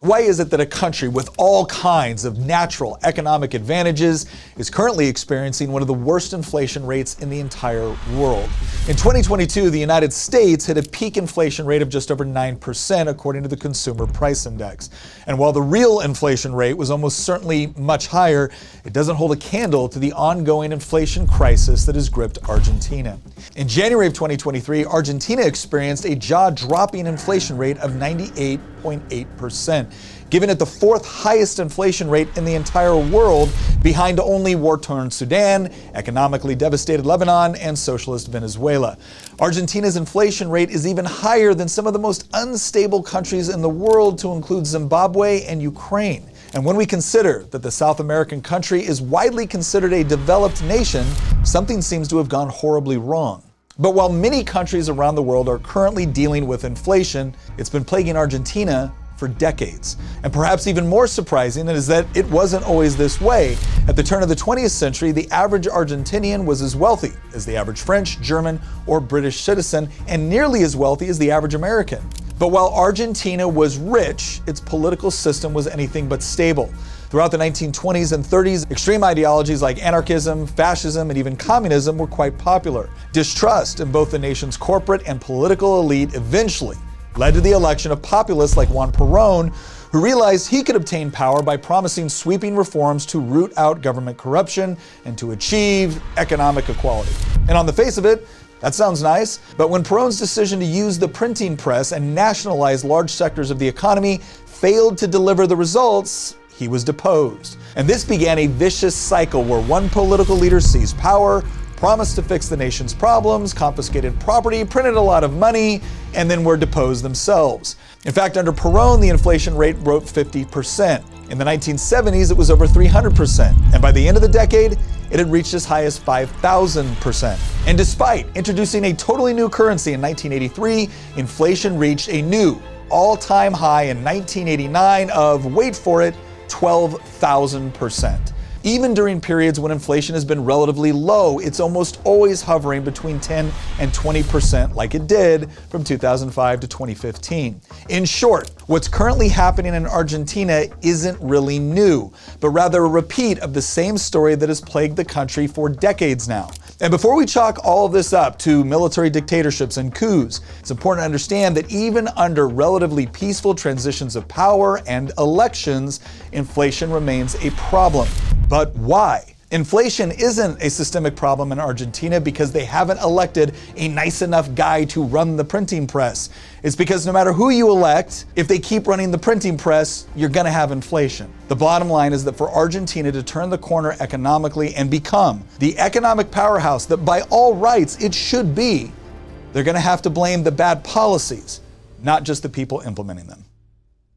Why is it that a country with all kinds of natural economic advantages is currently experiencing one of the worst inflation rates in the entire world? In 2022, the United States hit a peak inflation rate of just over 9%, according to the Consumer Price Index. And while the real inflation rate was almost certainly much higher, it doesn't hold a candle to the ongoing inflation crisis that has gripped Argentina. In January of 2023, Argentina experienced a jaw-dropping inflation rate of 98.8%. giving it the fourth highest inflation rate in the entire world, behind only war-torn Sudan, economically devastated Lebanon, and socialist Venezuela. Argentina's inflation rate is even higher than some of the most unstable countries in the world, to include Zimbabwe and Ukraine. And when we consider that the South American country is widely considered a developed nation, something seems to have gone horribly wrong. But while many countries around the world are currently dealing with inflation, it's been plaguing Argentina for decades. And perhaps even more surprising is that it wasn't always this way. At the turn of the 20th century, the average Argentinian was as wealthy as the average French, German, or British citizen, and nearly as wealthy as the average American. But while Argentina was rich, its political system was anything but stable. Throughout the 1920s and 30s, extreme ideologies like anarchism, fascism, and even communism were quite popular. Distrust in both the nation's corporate and political elite eventually led to the election of populists like Juan Perón, who realized he could obtain power by promising sweeping reforms to root out government corruption and to achieve economic equality. And on the face of it, that sounds nice, but when Perón's decision to use the printing press and nationalize large sectors of the economy failed to deliver the results, he was deposed. And this began a vicious cycle where one political leader seized power, promised to fix the nation's problems, confiscated property, printed a lot of money, and then were deposed themselves. In fact, under Perón, the inflation rate broke 50%. In the 1970s, it was over 300%. And by the end of the decade, it had reached as high as 5,000%. And despite introducing a totally new currency in 1983, inflation reached a new all-time high in 1989 of, wait for it, 12,000%. Even during periods when inflation has been relatively low, it's almost always hovering between 10 and 20%, like it did from 2005 to 2015. In short, what's currently happening in Argentina isn't really new, but rather a repeat of the same story that has plagued the country for decades now. And before we chalk all of this up to military dictatorships and coups, it's important to understand that even under relatively peaceful transitions of power and elections, inflation remains a problem. But why? Inflation isn't a systemic problem in Argentina because they haven't elected a nice enough guy to run the printing press. It's because no matter who you elect, if they keep running the printing press, you're gonna have inflation. The bottom line is that for Argentina to turn the corner economically and become the economic powerhouse that by all rights it should be, they're gonna have to blame the bad policies, not just the people implementing them.